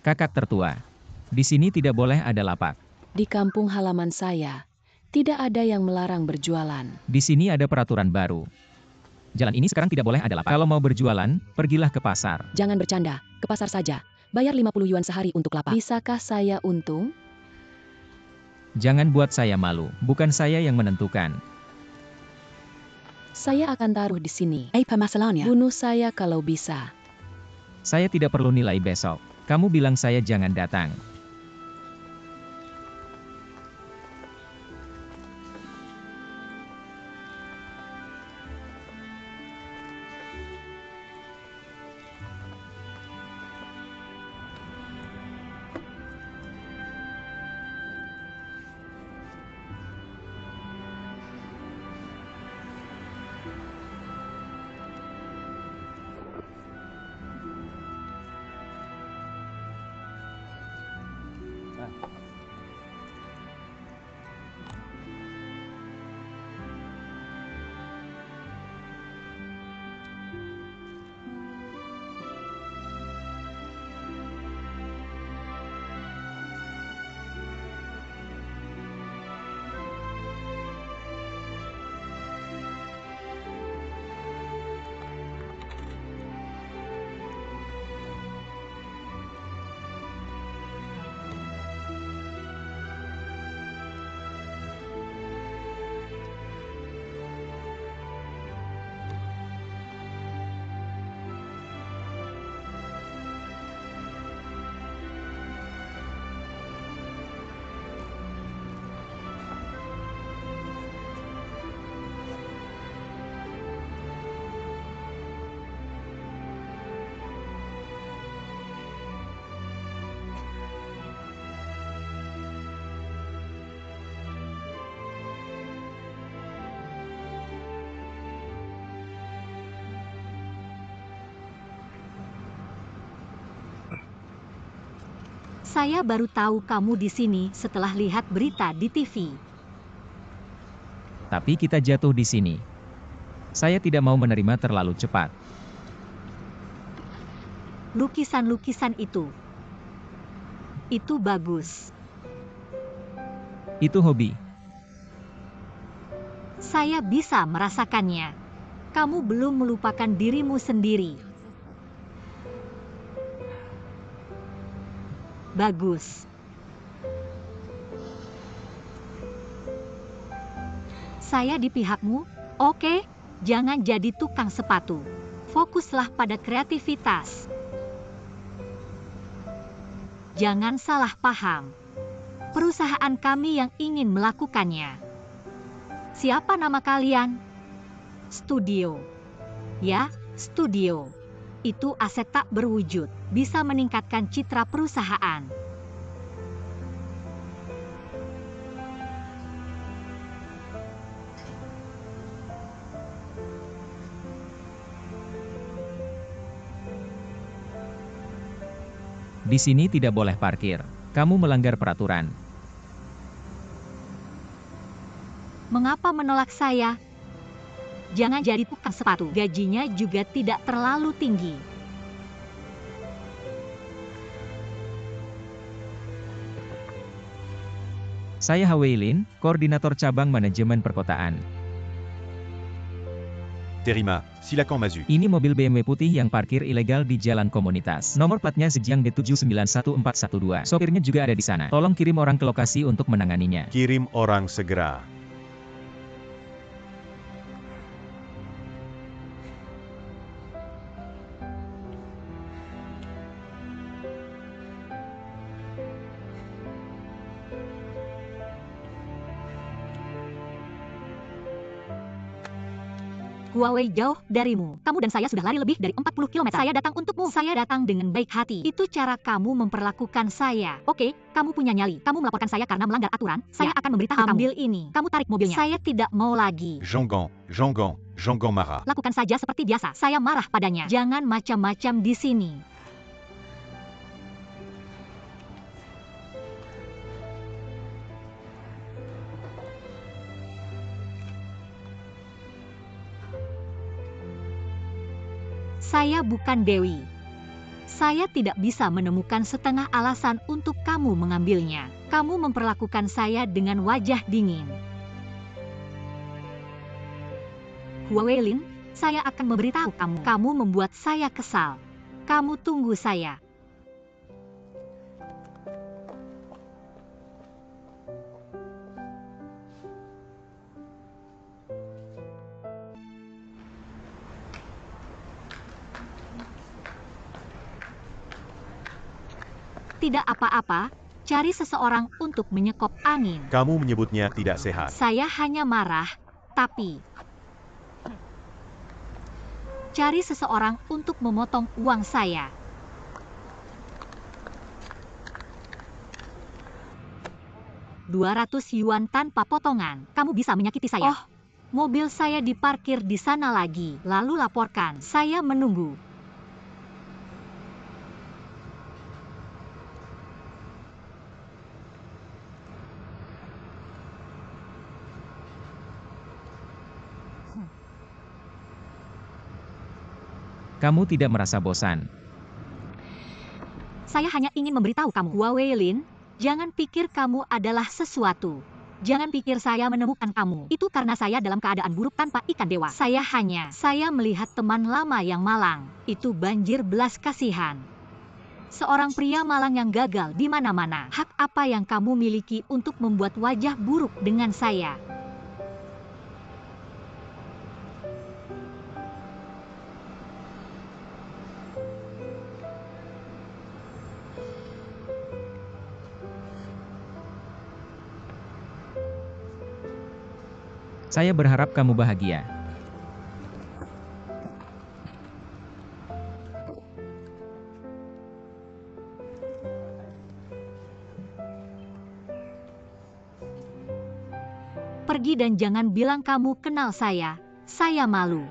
Kakak tertua. Di sini tidak boleh ada lapak. Di kampung halaman saya, tidak ada yang melarang berjualan. Di sini ada peraturan baru. Jalan ini sekarang tidak boleh ada lapak. Kalau mau berjualan, pergilah ke pasar. Jangan bercanda, ke pasar saja. Bayar 50 yuan sehari untuk lapak. Bisakah saya untung? Jangan buat saya malu, bukan saya yang menentukan. Saya akan taruh di sini. Bunuh saya kalau bisa. Saya tidak perlu nilai besok. Kamu bilang saya jangan datang. Saya baru tahu kamu di sini setelah lihat berita di TV. Tapi kita jatuh di sini. Saya tidak mau menerima terlalu cepat. Lukisan-lukisan itu bagus. Itu hobi. Saya bisa merasakannya. Kamu belum melupakan dirimu sendiri. Bagus. Saya di pihakmu, oke? Jangan jadi tukang sepatu. Fokuslah pada kreativitas. Jangan salah paham. Perusahaan kami yang ingin melakukannya. Siapa nama kalian? Studio. Ya, studio. Itu aset tak berwujud, bisa meningkatkan citra perusahaan. Di sini tidak boleh parkir. Kamu melanggar peraturan. Mengapa menolak saya? Jangan jadi tukang sepatu. Gajinya juga tidak terlalu tinggi. Saya Hweilin, Koordinator Cabang Manajemen Perkotaan. Terima, silakan maju. Ini mobil BMW putih yang parkir ilegal di jalan komunitas. Nomor platnya Zhejiang D791412. Sopirnya juga ada di sana. Tolong kirim orang ke lokasi untuk menanganinya. Kirim orang segera. Huawei jauh darimu. Kamu dan saya sudah lari lebih dari 40 km. Saya datang untukmu. Saya datang dengan baik hati. Itu cara kamu memperlakukan saya. Oke, kamu punya nyali. Kamu melaporkan saya karena melanggar aturan. Saya akan memberitahu kamu. Ambil ini. Kamu tarik mobilnya. Saya tidak mau lagi. Jeonggang marah. Lakukan saja seperti biasa. Saya marah padanya. Jangan macam-macam di sini. Saya bukan Dewi. Saya tidak bisa menemukan setengah alasan untuk kamu mengambilnya. Kamu memperlakukan saya dengan wajah dingin. Huawei, saya akan memberitahu kamu. Kamu membuat saya kesal. Kamu tunggu saya. Tidak apa-apa, cari seseorang untuk menyekop angin. Kamu menyebutnya tidak sehat. Saya hanya marah, tapi cari seseorang untuk memotong uang saya. Rp200 tanpa potongan. Kamu bisa menyakiti saya. Oh, mobil saya diparkir di sana lagi. Lalu laporkan. Saya menunggu. Kamu tidak merasa bosan. Saya hanya ingin memberitahu kamu, Huawei, jangan pikir kamu adalah sesuatu. Jangan pikir saya menemukan kamu. Itu karena saya dalam keadaan buruk tanpa ikan dewa. Saya melihat teman lama yang malang. Itu banjir belas kasihan. Seorang pria malang yang gagal di mana-mana. Hak apa yang kamu miliki untuk membuat wajah buruk dengan saya? Saya berharap kamu bahagia. Pergi dan jangan bilang kamu kenal saya. Saya malu.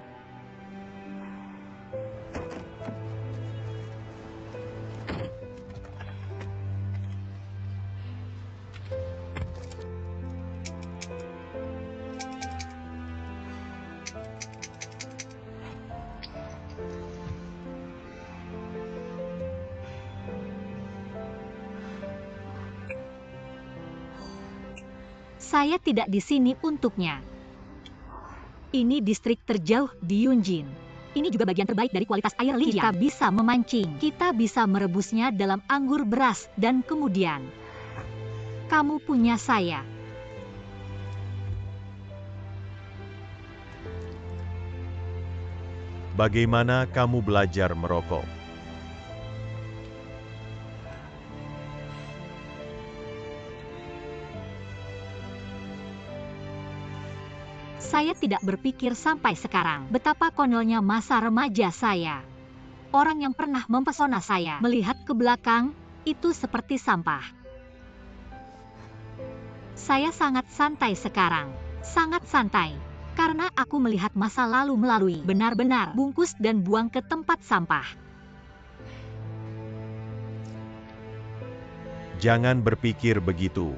Saya tidak di sini untuknya. Ini distrik terjauh di Yunjin. Ini juga bagian terbaik dari kualitas air Lijiang. Kita bisa memancing. Kita bisa merebusnya dalam anggur beras. Dan kemudian, kamu punya saya. Bagaimana kamu belajar merokok? Saya tidak berpikir sampai sekarang betapa konyolnya masa remaja saya. Orang yang pernah mempesona saya melihat ke belakang, itu seperti sampah. Saya sangat santai sekarang. Sangat santai. Karena aku melihat masa lalu melalui benar-benar bungkus dan buang ke tempat sampah. Jangan berpikir begitu.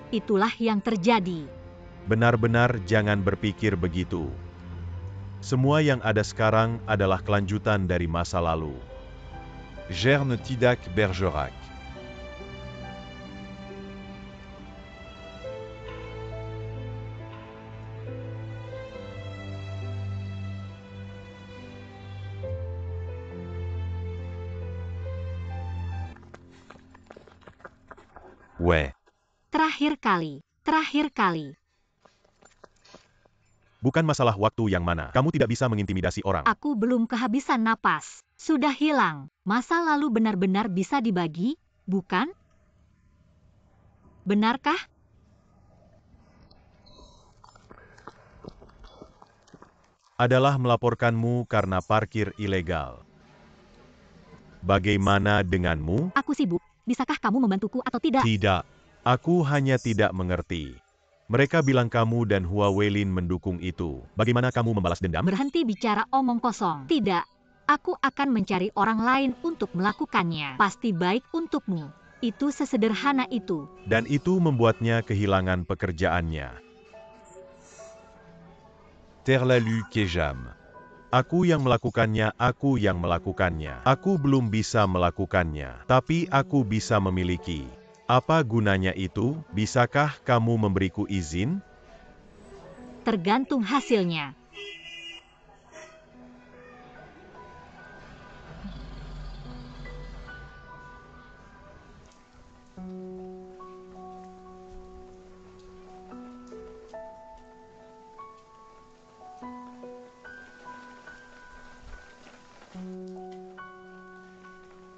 Itulah yang terjadi. Benar-benar jangan berpikir begitu. Semua yang ada sekarang adalah kelanjutan dari masa lalu. Gerne Tidak Bergerac. Ouais. Terakhir kali. Bukan masalah waktu yang mana. Kamu tidak bisa mengintimidasi orang. Aku belum kehabisan napas. Sudah hilang. Masa lalu benar-benar bisa dibagi, bukan? Benarkah? Adalah melaporkanmu karena parkir ilegal. Bagaimana denganmu? Aku sibuk. Bisakah kamu membantuku atau tidak? Tidak. Aku hanya tidak mengerti. Mereka bilang kamu dan Huawei mendukung itu. Bagaimana kamu membalas dendam? Berhenti bicara omong kosong. Tidak. Aku akan mencari orang lain untuk melakukannya. Pasti baik untukmu. Itu sesederhana itu. Dan itu membuatnya kehilangan pekerjaannya. Terlalu kejam. Aku yang melakukannya, aku yang melakukannya. Aku belum bisa melakukannya, tapi aku bisa memiliki. Apa gunanya itu? Bisakah kamu memberiku izin? Tergantung hasilnya.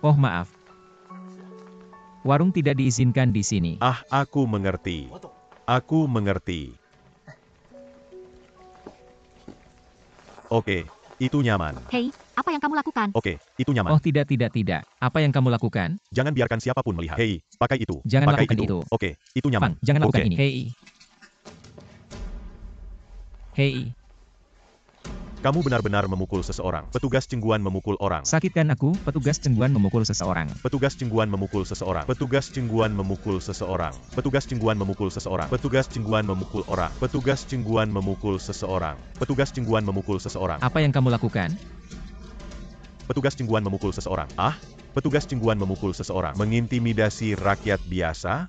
Oh maaf. Warung tidak diizinkan di sini. Ah, aku mengerti. Aku mengerti. Oke, itu nyaman. Hei, apa yang kamu lakukan? Oke, itu nyaman. Oh tidak. Apa yang kamu lakukan? Jangan biarkan siapapun melihat. Hei, pakai itu. Jangan pakai lakukan itu. Oke, itu nyaman. Fang, jangan lakukan Oke. ini. Hei. Kamu benar-benar memukul seseorang. Petugas cengguan memukul orang. Sakit kan aku? Petugas cengguan memukul seseorang. Petugas cengguan memukul seseorang. Petugas cengguan memukul seseorang. Petugas cengguan memukul seseorang. Petugas cengguan memukul orang. Petugas cengguan memukul seseorang. Petugas cengguan memukul seseorang. Apa yang kamu lakukan? Petugas cengguan memukul seseorang. Ah, petugas cengguan memukul seseorang. Mengintimidasi rakyat biasa?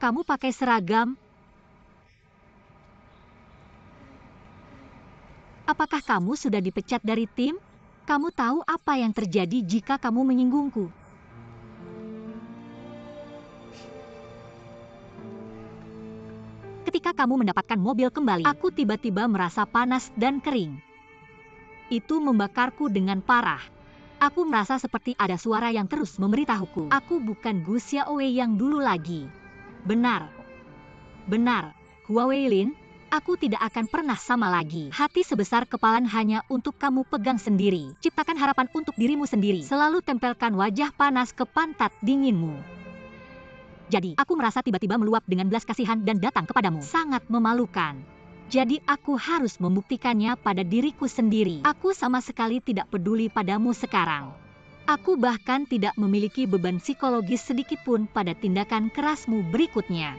Kamu pakai seragam? Apakah kamu sudah dipecat dari tim? Kamu tahu apa yang terjadi jika kamu menyinggungku? Ketika kamu mendapatkan mobil kembali, aku tiba-tiba merasa panas dan kering. Itu membakarku dengan parah. Aku merasa seperti ada suara yang terus memberitahuku. Aku bukan Gu Xiaowei yang dulu lagi. Benar. Huawei Lin, aku tidak akan pernah sama lagi. Hati sebesar kepalan hanya untuk kamu pegang sendiri. Ciptakan harapan untuk dirimu sendiri. Selalu tempelkan wajah panas ke pantat dinginmu. Jadi, aku merasa tiba-tiba meluap dengan belas kasihan dan datang kepadamu. Sangat memalukan. Jadi aku harus membuktikannya pada diriku sendiri. Aku sama sekali tidak peduli padamu sekarang. Aku bahkan tidak memiliki beban psikologis sedikitpun pada tindakan kerasmu berikutnya.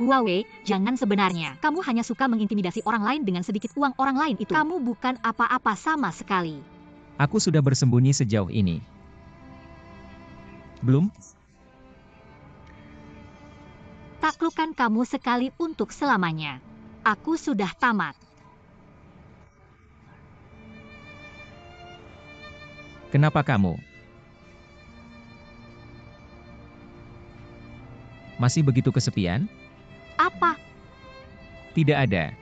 Huawei, jangan sebenarnya. Kamu hanya suka mengintimidasi orang lain dengan sedikit uang orang lain itu. Kamu bukan apa-apa sama sekali. Aku sudah bersembunyi sejauh ini. Belum? Taklukkan kamu sekali untuk selamanya. Aku sudah tamat. Kenapa kamu? Masih begitu kesepian? Apa? Tidak ada.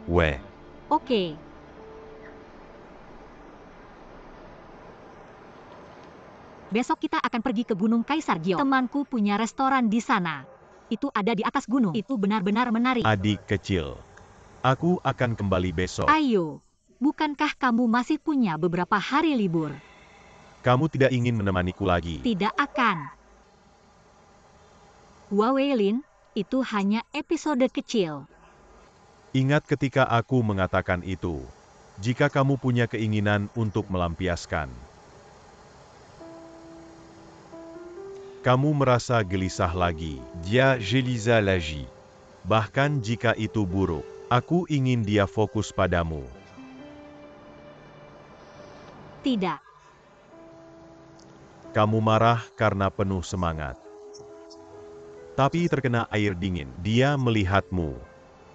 Weh. Oke. Besok kita akan pergi ke Gunung Kaisar Gyo. Temanku punya restoran di sana. Itu ada di atas gunung. Itu benar-benar menarik. Adik kecil. Aku akan kembali besok. Ayo, bukankah kamu masih punya beberapa hari libur? Kamu tidak ingin menemaniku lagi. Tidak akan. Huawei Lin, itu hanya episode kecil. Ingat ketika aku mengatakan itu. Jika kamu punya keinginan untuk melampiaskan. Kamu merasa gelisah lagi. Dia Jelisa lagi. Bahkan jika itu buruk. Aku ingin dia fokus padamu. Tidak. Kamu marah karena penuh semangat. Tapi terkena air dingin, dia melihatmu.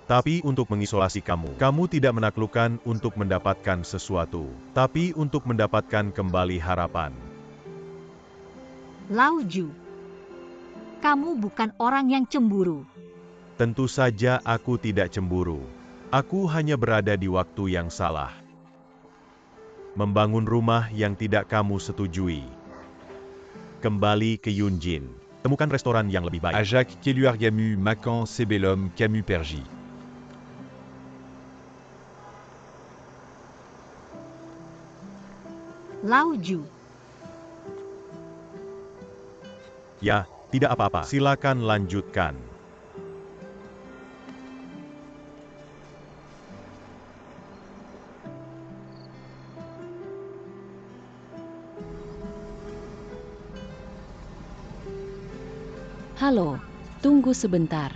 Tapi untuk mengisolasi kamu, kamu tidak menaklukkan untuk mendapatkan sesuatu, tapi untuk mendapatkan kembali harapan. Lao Ju, kamu bukan orang yang cemburu. Tentu saja aku tidak cemburu. Aku hanya berada di waktu yang salah. Membangun rumah yang tidak kamu setujui. Kembali ke Yunjin. Temukan restoran yang lebih baik. À Jacques Keluargamu, Macan, Cébellum, Camus Pergy. Lao Ju, Ya, tidak apa-apa. Silakan lanjutkan. Halo, tunggu sebentar.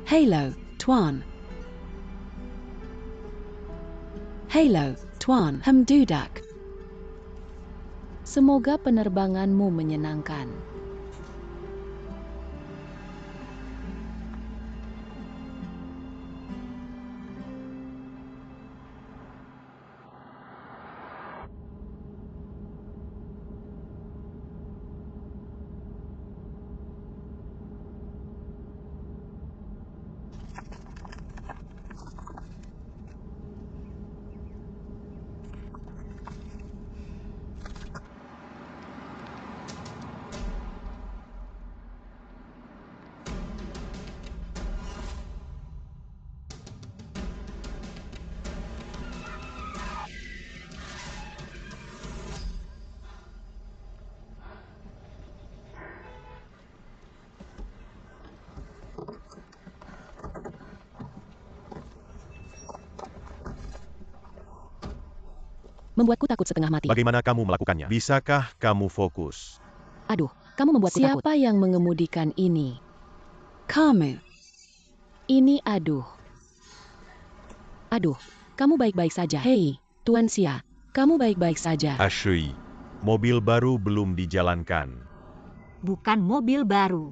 Halo, Tuan. Halo, Tuan Hamdudak. Semoga penerbanganmu menyenangkan. Membuatku takut setengah mati. Bagaimana kamu melakukannya? Bisakah kamu fokus? Aduh, kamu membuatku takut. Siapa yang mengemudikan ini? Kamu. Ini aduh. Aduh, kamu baik-baik saja. Hei, Tuan Xia, kamu baik-baik saja. Ashui. Mobil baru belum dijalankan. bukan mobil baru.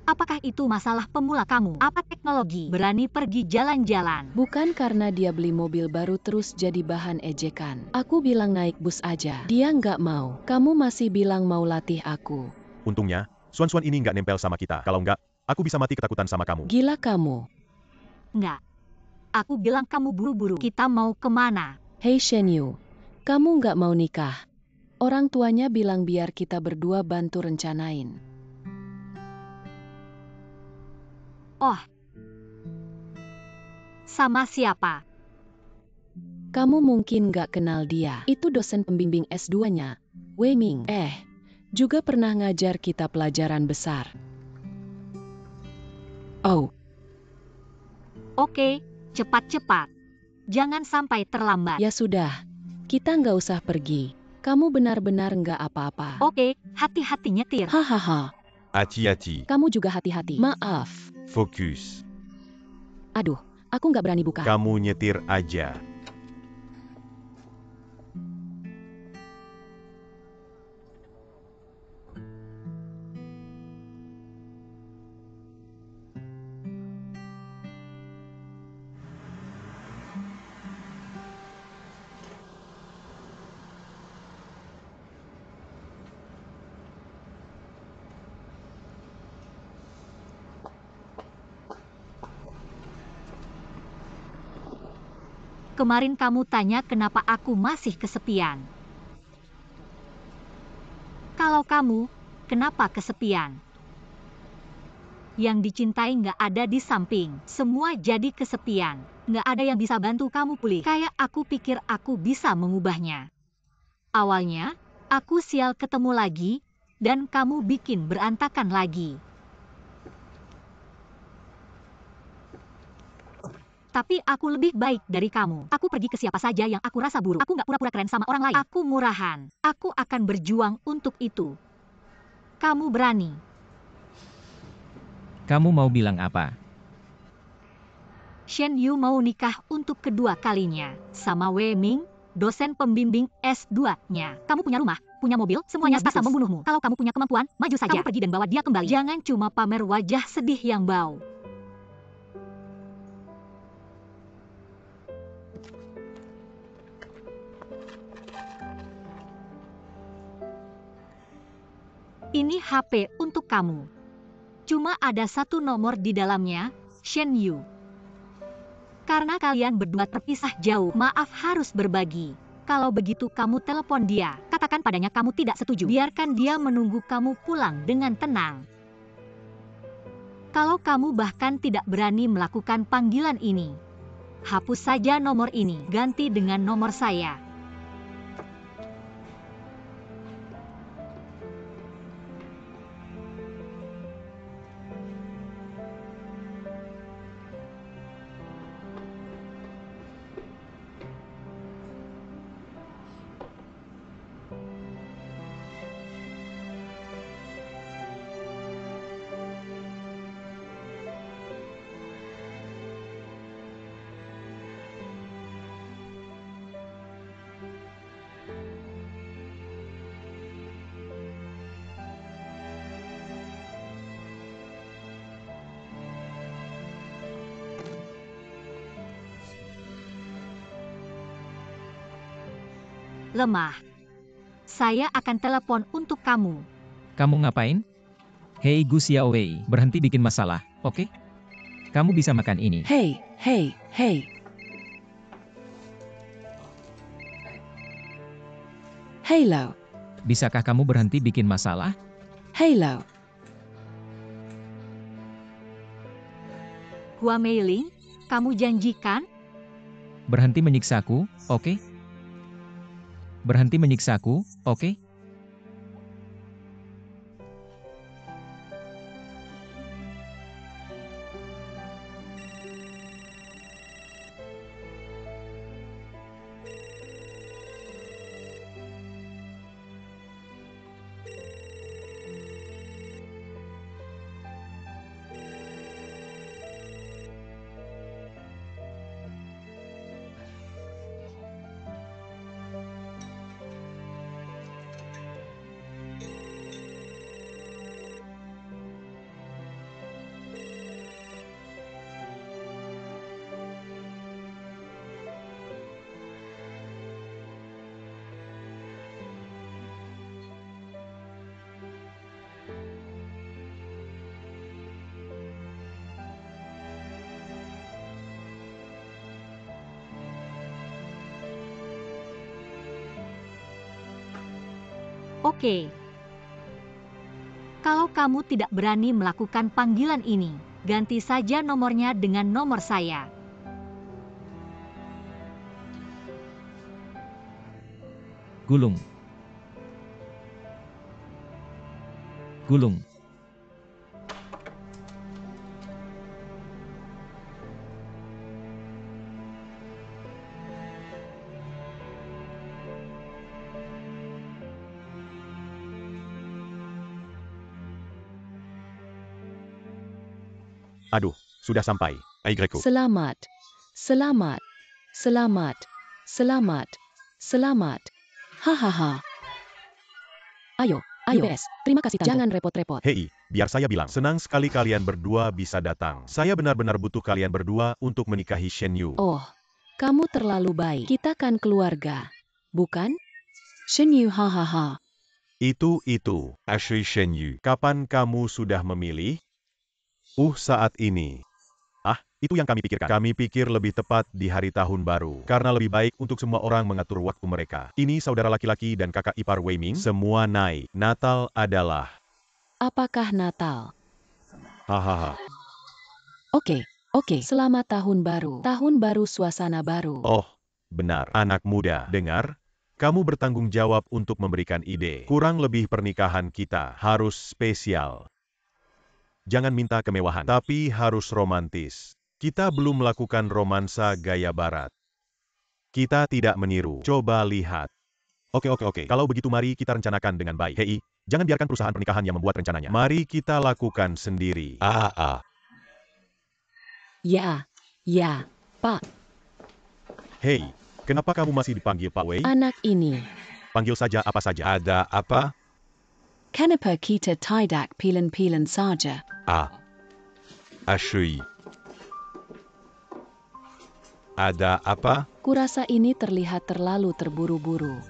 Apakah itu masalah pemula kamu? Apa teknologi? Berani pergi jalan-jalan? Bukan karena dia beli mobil baru terus jadi bahan ejekan. Aku bilang naik bus aja. Dia nggak mau. Kamu masih bilang mau latih aku. Untungnya, Suan-Suan ini nggak nempel sama kita. Kalau nggak, aku bisa mati ketakutan sama kamu. Gila kamu. Nggak. Aku bilang kamu buru-buru. Kita mau kemana? Hei Shenyu, kamu nggak mau nikah. Orang tuanya bilang biar kita berdua bantu rencanain. Oh. Sama siapa? Kamu mungkin nggak kenal dia. Itu dosen pembimbing S2-nya, Wei Ming. Juga pernah ngajar kita pelajaran besar. Oh, Oke, cepat-cepat. Jangan sampai terlambat. ya sudah. Kita nggak usah pergi. Kamu benar-benar nggak apa-apa. Oke, hati-hati nyetir. Hahaha. Hati-hati. Kamu juga hati-hati. Maaf. Focus. Aduh, aku nggak berani buka. Kamu nyetir aja. Kemarin kamu tanya kenapa aku masih kesepian. Kalau kamu, kenapa kesepian? Yang dicintai nggak ada di samping. Semua jadi kesepian. Nggak ada yang bisa bantu kamu pulih. Kayak aku pikir aku bisa mengubahnya. Awalnya, aku sial ketemu lagi, dan kamu bikin berantakan lagi. Tapi aku lebih baik dari kamu. Aku pergi ke siapa saja yang aku rasa buruk. Aku nggak pura-pura keren sama orang lain. Aku murahan. Aku akan berjuang untuk itu. Kamu berani? Kamu mau bilang apa? Shen Yu mau nikah untuk kedua kalinya sama Wei Ming, dosen pembimbing S2-nya. Kamu punya rumah, punya mobil, semuanya bisa membunuhmu. Kalau kamu punya kemampuan, maju saja. Kamu pergi dan bawa dia kembali. Jangan cuma pamer wajah sedih yang bau. Ini HP untuk kamu. Cuma ada satu nomor di dalamnya, Shen Yu. Karena kalian berdua terpisah jauh, maaf harus berbagi. Kalau begitu kamu telepon dia, katakan padanya kamu tidak setuju. Biarkan dia menunggu kamu pulang dengan tenang. Kalau kamu bahkan tidak berani melakukan panggilan ini, hapus saja nomor ini, ganti dengan nomor saya. Lemah. Saya akan telepon untuk kamu. Kamu ngapain? Hei Gu Xiaowei, berhenti bikin masalah, oke? Kamu bisa makan ini. Hei, hei, hei. Hello, Bisakah kamu berhenti bikin masalah? hello. Hua Meiling, kamu janjikan? Berhenti menyiksaku, oke? Berhenti menyiksaku, oke? Oke. Kalau kamu tidak berani melakukan panggilan ini, ganti saja nomornya dengan nomor saya. Gulung. Gulung. Aduh, sudah sampai. Aigreku. Selamat, selamat, selamat, selamat, selamat. Hahaha. Ayo, ayo. Yes, terima kasih tante. Jangan repot-repot. Hei, biar saya bilang. Senang sekali kalian berdua bisa datang. Saya benar-benar butuh kalian berdua untuk menikahi Shen Yu. Oh, kamu terlalu baik. Kita kan keluarga, bukan? Shen Yu, hahaha. Itu, Ashley Shen Yu. Kapan kamu sudah memilih? Saat ini. Itu yang kami pikirkan. Kami pikir lebih tepat di hari tahun baru. Karena lebih baik untuk semua orang mengatur waktu mereka. Ini saudara laki-laki dan kakak ipar Wei Ming. Semua naik. Natal adalah... Apakah Natal? Hahaha. Oke, selamat tahun baru. Tahun baru, suasana baru. Oh, benar. Anak muda, dengar? Kamu bertanggung jawab untuk memberikan ide. Kurang lebih pernikahan kita harus spesial. Jangan minta kemewahan, tapi harus romantis. Kita belum melakukan romansa gaya barat. Kita tidak meniru. Coba lihat. Oke. Kalau begitu mari kita rencanakan dengan baik. Hei, jangan biarkan perusahaan pernikahan yang membuat rencananya. Mari kita lakukan sendiri. Ya, Pak. Hei, kenapa kamu masih dipanggil Pak Wei? Anak ini. Panggil saja apa saja. Ada apa? Kenapa kita tidak pilih-pilih saja? HEI. Ada apa? Kurasa ini terlihat terlalu terburu-buru.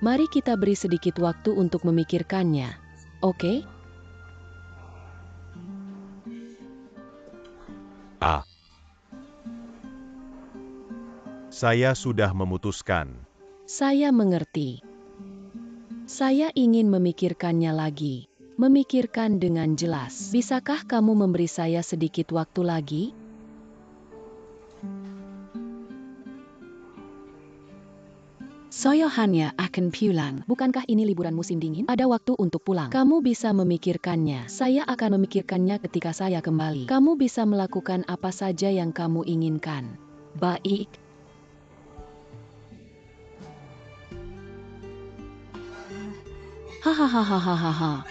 Mari kita beri sedikit waktu untuk memikirkannya. Oke? Saya sudah memutuskan. Saya mengerti. Saya ingin memikirkannya lagi. Memikirkan dengan jelas. Bisakah kamu memberi saya sedikit waktu lagi? Saya hanya akan pulang. Bukankah ini liburan musim dingin? Ada waktu untuk pulang. Kamu bisa memikirkannya. Saya akan memikirkannya ketika saya kembali. Kamu bisa melakukan apa saja yang kamu inginkan. Baik. Hahaha.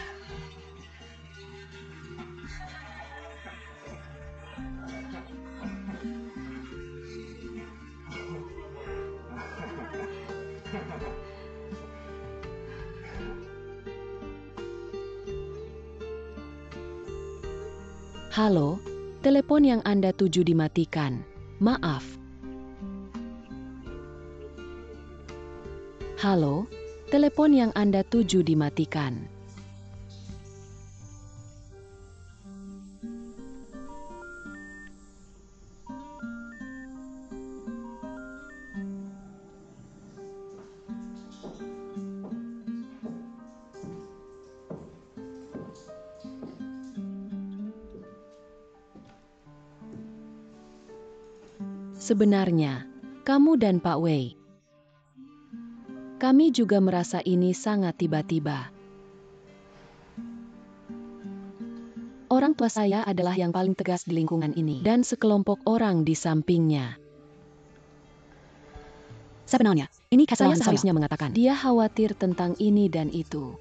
Halo, telepon yang Anda tuju dimatikan. Maaf. Halo, telepon yang Anda tuju dimatikan. Sebenarnya, kamu dan Pak Wei. Kami juga merasa ini sangat tiba-tiba. Orang tua saya adalah yang paling tegas di lingkungan ini, dan sekelompok orang di sampingnya. Sebenarnya, ini kesalahan saya seharusnya mengatakan. Dia khawatir tentang ini dan itu.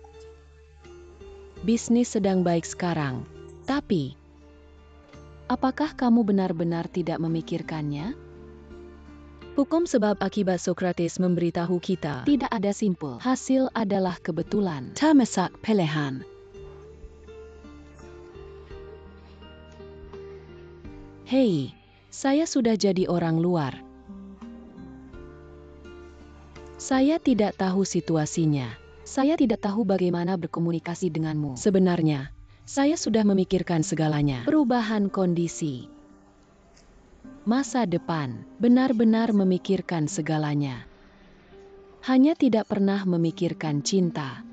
Bisnis sedang baik sekarang, tapi apakah kamu benar-benar tidak memikirkannya? Hukum sebab akibat Sokrates memberitahu kita tidak ada simpul. Hasil adalah kebetulan. Termasuk pilihan. Hei, saya sudah jadi orang luar. Saya tidak tahu situasinya. Saya tidak tahu bagaimana berkomunikasi denganmu. Sebenarnya, saya sudah memikirkan segalanya. Perubahan kondisi. Masa depan, benar-benar memikirkan segalanya. Hanya tidak pernah memikirkan cinta.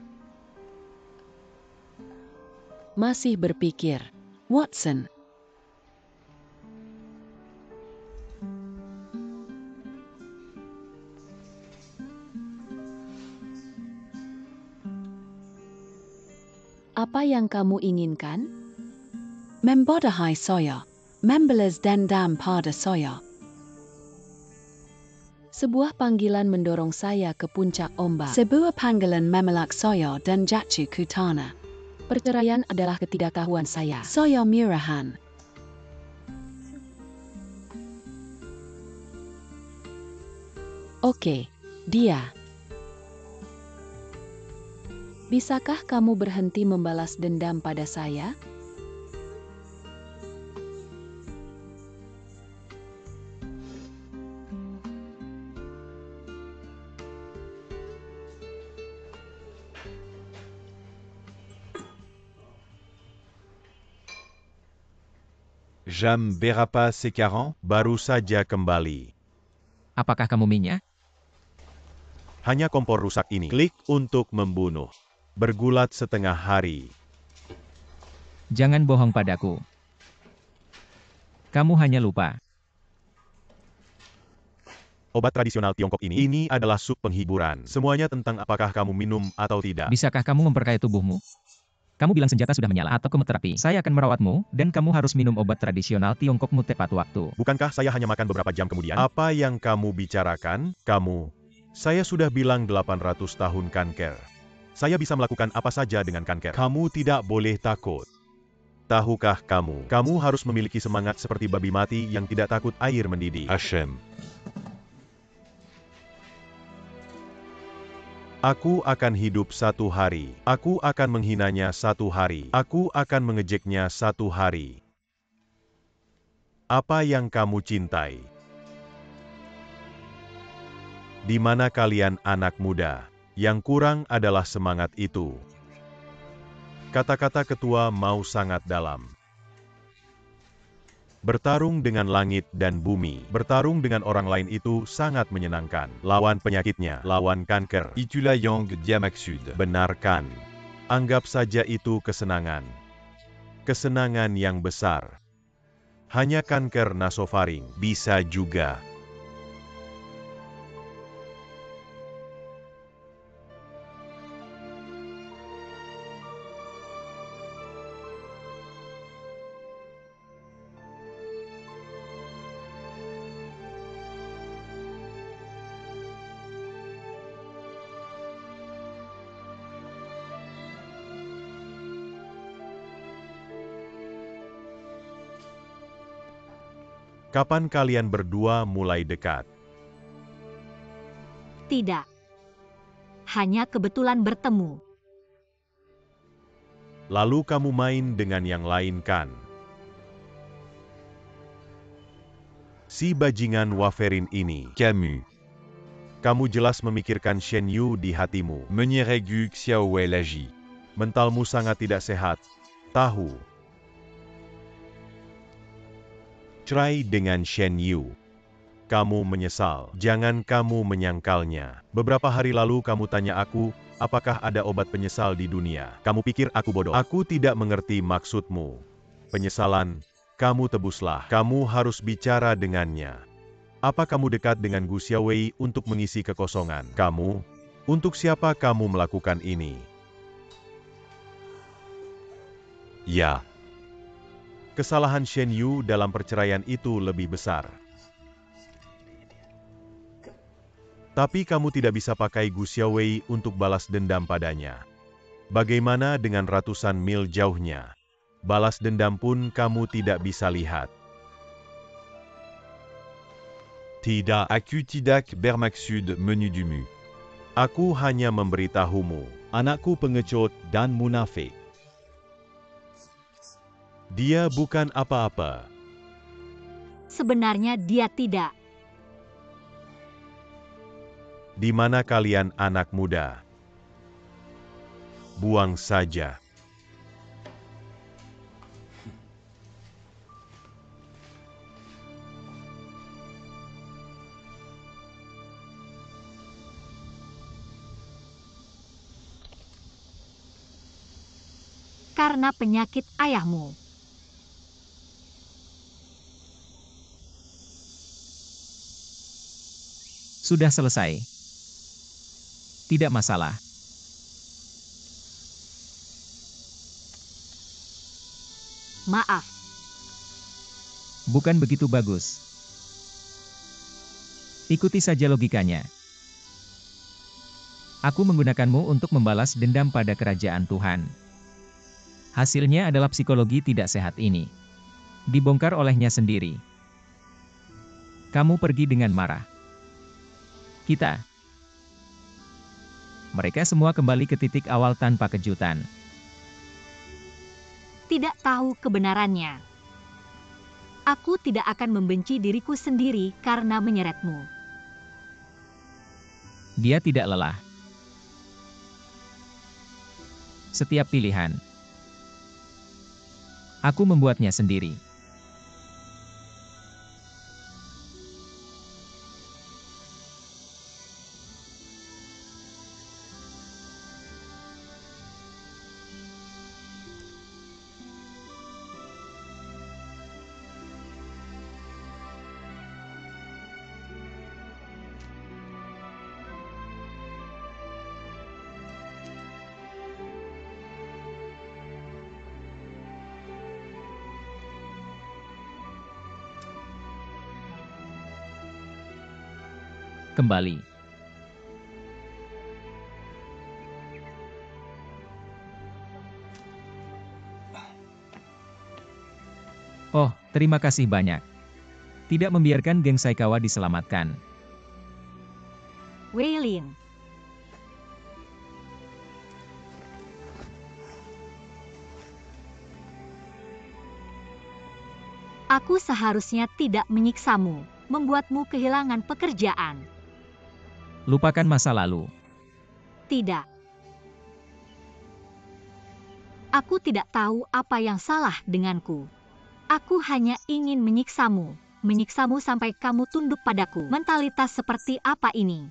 Masih berpikir, Watson. Apa yang kamu inginkan? Membodohi saya. Membalas dendam pada saya. Sebuah panggilan mendorong saya ke puncak ombak. Sebuah panggilan memelak saya dan jatuh ke tanah. Perceraian adalah ketidaktahuan saya. Saya murahan. Oke, dia. Bisakah kamu berhenti membalas dendam pada saya? Jam berapa sekarang? Baru saja kembali. Apakah kamu minyak? Hanya kompor rusak ini. Klik untuk membunuh. Bergulat setengah hari. Jangan bohong padaku. Kamu hanya lupa. Obat tradisional Tiongkok ini adalah sup penghiburan. Semuanya tentang apakah kamu minum atau tidak. Bisakah kamu memperkaya tubuhmu? Kamu bilang senjata sudah menyala atau kemoterapi. Saya akan merawatmu, dan kamu harus minum obat tradisional Tiongkokmu tepat waktu. Bukankah saya hanya makan beberapa jam kemudian? Apa yang kamu bicarakan? Saya sudah bilang 800 tahun kanker. Saya bisa melakukan apa saja dengan kanker. Kamu tidak boleh takut. Tahukah kamu harus memiliki semangat seperti babi mati yang tidak takut air mendidih. Hachem. Aku akan hidup satu hari. Aku akan menghinanya satu hari. Aku akan mengejeknya satu hari. Apa yang kamu cintai? Di mana kalian anak muda? Yang kurang adalah semangat itu. Kata-kata ketua mau sangat dalam. Bertarung dengan langit dan bumi, bertarung dengan orang lain itu sangat menyenangkan. Lawan penyakitnya, lawan kanker. Itula Yang Diamaksud. Benarkan. Anggap saja itu kesenangan. Kesenangan yang besar. Hanya kanker nasofaring bisa juga. Kapan kalian berdua mulai dekat? Tidak. Hanya kebetulan bertemu. Lalu kamu main dengan yang lain kan? Si bajingan Waferin ini. Camus. Kamu jelas memikirkan Shen Yu di hatimu. Menyeregu Xiaowei Laji. Mentalmu sangat tidak sehat. Tahu. Cerai dengan Shen Yu. Kamu menyesal. Jangan kamu menyangkalnya. Beberapa hari lalu kamu tanya aku, apakah ada obat penyesal di dunia? Kamu pikir aku bodoh? Aku tidak mengerti maksudmu. Penyesalan, kamu tebuslah. Kamu harus bicara dengannya. Apa kamu dekat dengan Gu Xiaowei untuk mengisi kekosongan? Kamu? Untuk siapa kamu melakukan ini? Ya. Kesalahan Shen Yu dalam perceraian itu lebih besar. Tapi kamu tidak bisa pakai Gu Xiaowei untuk balas dendam padanya. Bagaimana dengan ratusan mil jauhnya? Balas dendam pun kamu tidak bisa lihat. Tidak. Aku tidak bermaksud menuduhmu. Aku hanya memberitahumu. Anakku pengecut dan munafik. Dia bukan apa-apa. Sebenarnya dia tidak. Di mana kalian anak muda? Buang saja. Karena penyakit ayahmu. Sudah selesai. Tidak masalah. Maaf. Bukan begitu bagus. Ikuti saja logikanya. Aku menggunakanmu untuk membalas dendam pada kerajaan Tuhan. Hasilnya adalah psikologi tidak sehat ini. Dibongkar olehnya sendiri. Kamu pergi dengan marah. Mereka semua kembali ke titik awal tanpa kejutan. Tidak tahu kebenarannya. Aku tidak akan membenci diriku sendiri karena menyeretmu. Dia tidak lelah. Setiap pilihan. Aku membuatnya sendiri. kembali. Oh, terima kasih banyak. Tidak membiarkan geng Saikawa diselamatkan. Wei Lin. Aku seharusnya tidak menyiksamu, membuatmu kehilangan pekerjaan. Lupakan masa lalu. Tidak. Aku tidak tahu apa yang salah denganku. Aku hanya ingin menyiksamu sampai kamu tunduk padaku. Mentalitas seperti apa ini?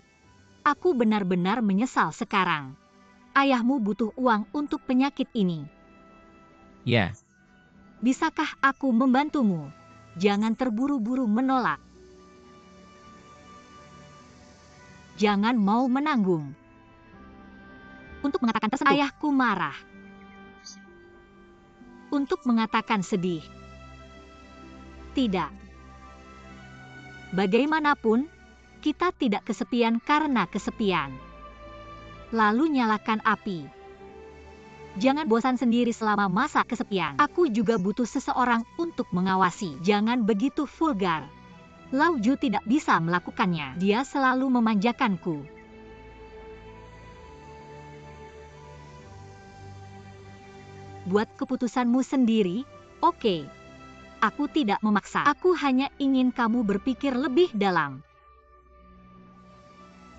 Aku benar-benar menyesal sekarang. Ayahmu butuh uang untuk penyakit ini. Ya, Bisakah aku membantumu? Jangan terburu-buru menolak. Jangan mau menanggung. Untuk mengatakan tersebut, ayahku marah. Untuk mengatakan sedih. Tidak. Bagaimanapun, kita tidak kesepian karena kesepian. Lalu nyalakan api. Jangan bosan sendiri selama masa kesepian. Aku juga butuh seseorang untuk mengawasi. Jangan begitu vulgar. Lao Ju tidak bisa melakukannya. Dia selalu memanjakanku. Buat keputusanmu sendiri, oke. Aku tidak memaksa. Aku hanya ingin kamu berpikir lebih dalam.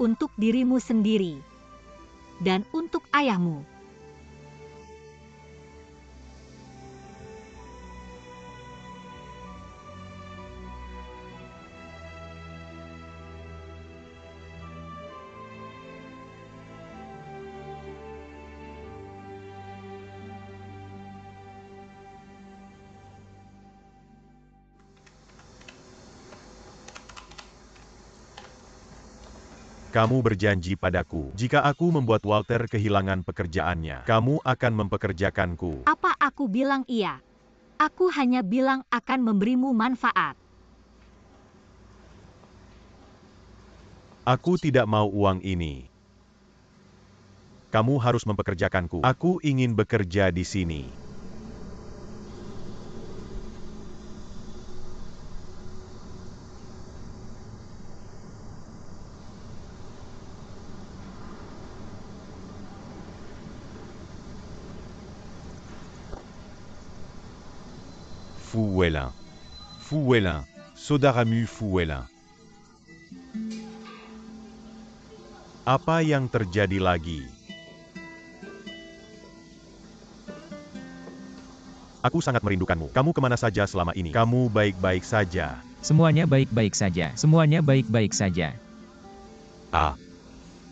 Untuk dirimu sendiri. Dan untuk ayahmu. Kamu berjanji padaku, jika aku membuat Walter kehilangan pekerjaannya, kamu akan mempekerjakanku. Apa aku bilang iya? Aku hanya bilang akan memberimu manfaat. Aku tidak mau uang ini. Kamu harus mempekerjakanku. Aku ingin bekerja di sini. Fu Weilin, Sodaramu Fu Weilin. Apa yang terjadi lagi? Aku sangat merindukanmu. Kamu kemana saja selama ini? Kamu baik-baik saja. semuanya baik-baik saja. Semuanya baik-baik saja. Ah,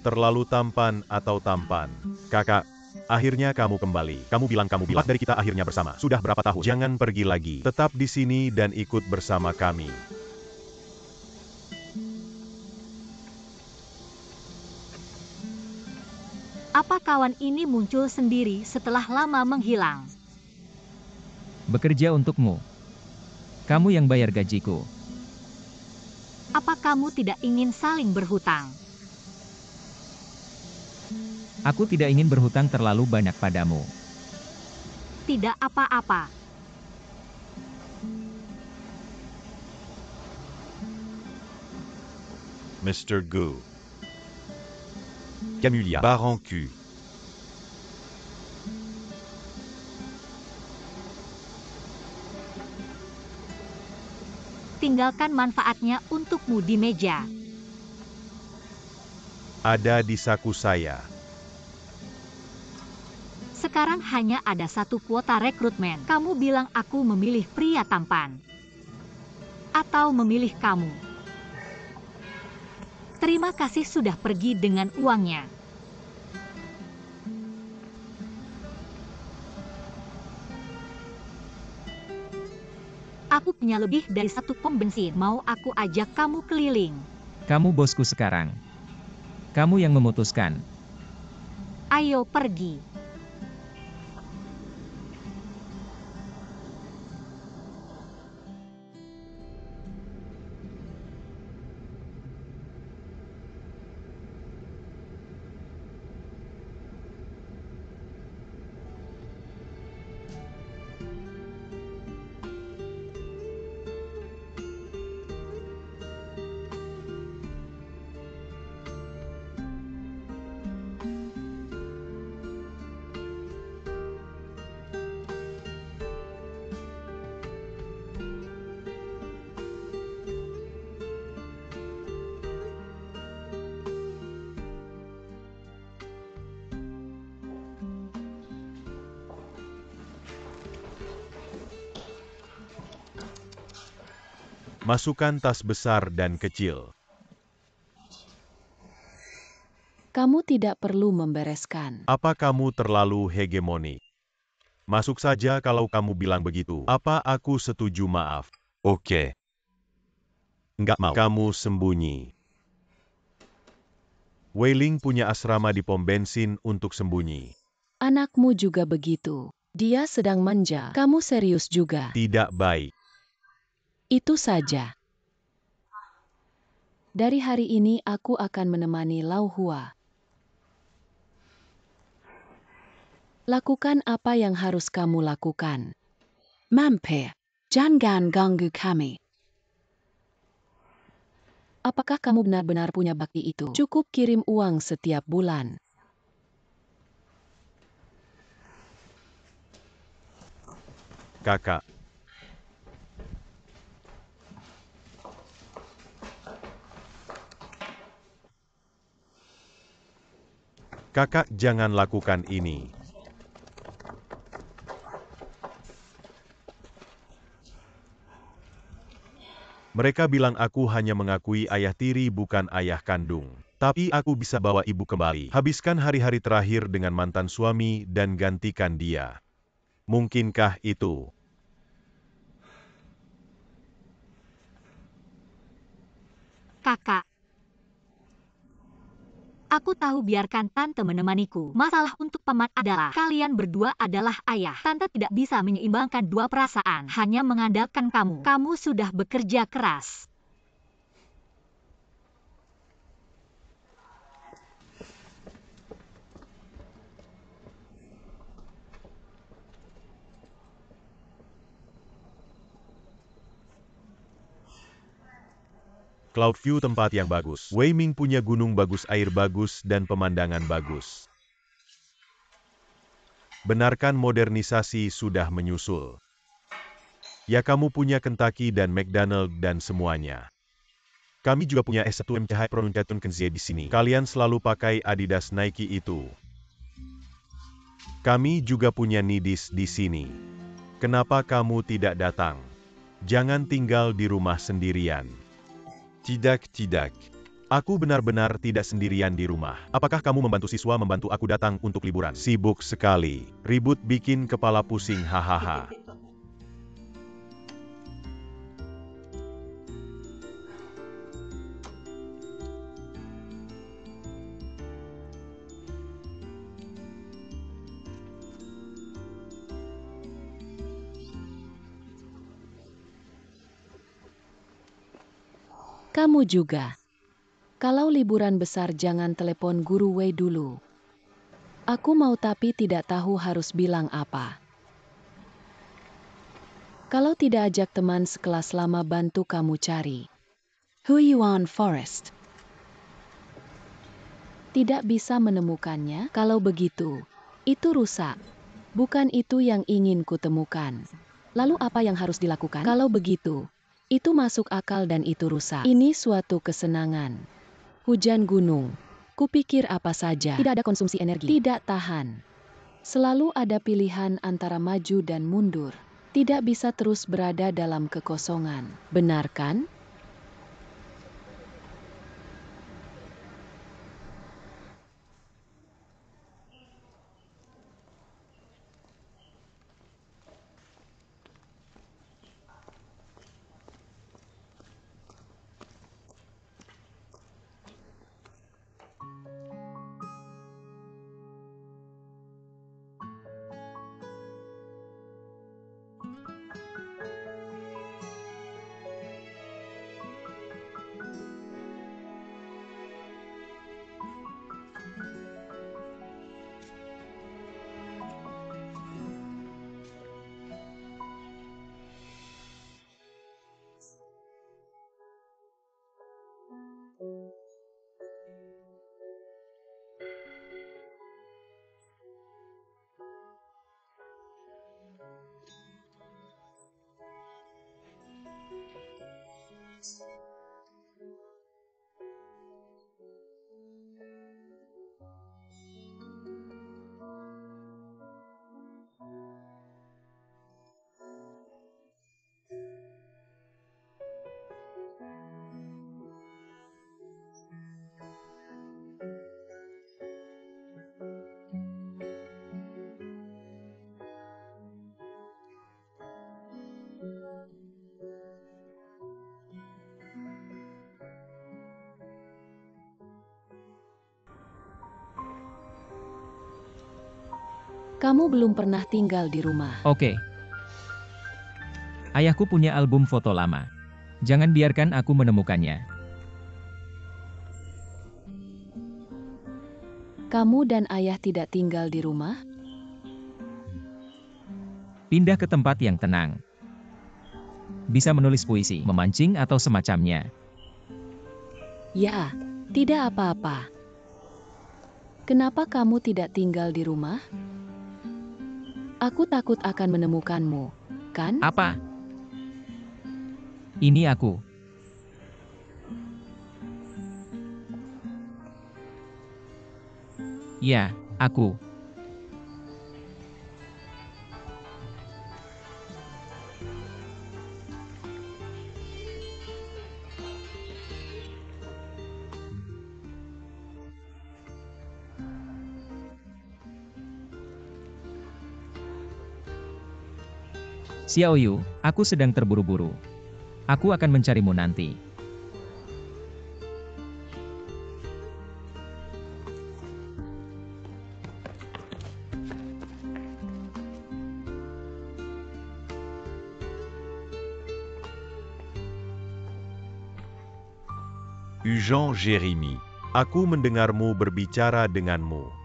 terlalu tampan atau tampan. Kakak, akhirnya kamu kembali. Kamu bilang empat dari kita akhirnya bersama. Sudah berapa tahun? Jangan pergi lagi. Tetap di sini dan ikut bersama kami. Apa kawan ini muncul sendiri setelah lama menghilang? Bekerja untukmu. Kamu yang bayar gajiku. Apa kamu tidak ingin saling berhutang? Aku tidak ingin berhutang terlalu banyak padamu. Tidak apa-apa. Mr. Go. Camulia. Barancu. Tinggalkan manfaatnya untukmu di meja. Ada di saku saya. Sekarang hanya ada satu kuota rekrutmen. Kamu bilang aku memilih pria tampan. Atau memilih kamu. Terima kasih sudah pergi dengan uangnya. Aku punya lebih dari satu pom bensin. Mau aku ajak kamu keliling? Kamu bosku sekarang. Kamu yang memutuskan. Ayo pergi. Masukkan tas besar dan kecil. Kamu tidak perlu membereskan. Apa kamu terlalu hegemonik? Masuk saja kalau kamu bilang begitu. Apa aku setuju maaf? Ok. Enggak mau. Kamu sembunyi. Wei Ling punya asrama di pom bensin untuk sembunyi. Anakmu juga begitu. Dia sedang manja. Kamu serius juga. Tidak baik. Itu saja. Dari hari ini aku akan menemani Lau Hua. Lakukan apa yang harus kamu lakukan. Mampir, jangan ganggu kami. Apakah kamu benar-benar punya bakti itu? Cukup kirim uang setiap bulan. Kakak. Kakak, jangan lakukan ini. Mereka bilang aku hanya mengakui ayah tiri bukan ayah kandung. Tapi aku bisa bawa ibu kembali. Habiskan hari-hari terakhir dengan mantan suami dan gantikan dia. Mungkinkah itu? Kakak. Aku tahu biarkan tante menemaniku. Masalah untuk paman adalah kalian berdua adalah ayah. Tante tidak bisa menyeimbangkan dua perasaan. Hanya mengandalkan kamu. Kamu sudah bekerja keras. Cloud View tempat yang bagus. Wei Ming punya gunung bagus, air bagus, dan pemandangan bagus. Benarkan modernisasi sudah menyusul. Ya, kamu punya Kentucky dan McDonald dan semuanya. Kami juga punya S1 MCH Pronunciation Kenzie di sini. Kalian selalu pakai Adidas Nike itu. Kami juga punya Nidis di sini. Kenapa kamu tidak datang? Jangan tinggal di rumah sendirian. Tidak, tidak. Aku benar-benar tidak sendirian di rumah. Apakah kamu membantu siswa membantu aku datang untuk liburan? Sibuk sekali. Ribut bikin kepala pusing, hahaha. Kamu juga. Kalau liburan besar jangan telepon Guru Wei dulu. Aku mau tapi tidak tahu harus bilang apa. Kalau tidak ajak teman sekelas lama bantu kamu cari. Huiyuan Forest. Tidak bisa menemukannya, kalau begitu. Itu rusak. Bukan itu yang ingin kutemukan. Lalu apa yang harus dilakukan? Kalau begitu, itu masuk akal dan itu rusak. Ini suatu kesenangan. Hujan gunung. Kupikir apa saja. Tidak ada konsumsi energi. Tidak tahan. Selalu ada pilihan antara maju dan mundur. Tidak bisa terus berada dalam kekosongan. Benar kan? Kamu belum pernah tinggal di rumah. Oke. Ayahku punya album foto lama. Jangan biarkan aku menemukannya. Kamu dan ayah tidak tinggal di rumah? Pindah ke tempat yang tenang. Bisa menulis puisi, memancing atau semacamnya. Ya, tidak apa-apa. Kenapa kamu tidak tinggal di rumah? Aku takut akan menemukanmu, kan? Apa? Ini aku. Ya, aku. Xiaoyu, aku sedang terburu-buru. Aku akan mencarimu nanti. Jean Jérémy. Aku mendengarmu berbicara denganmu.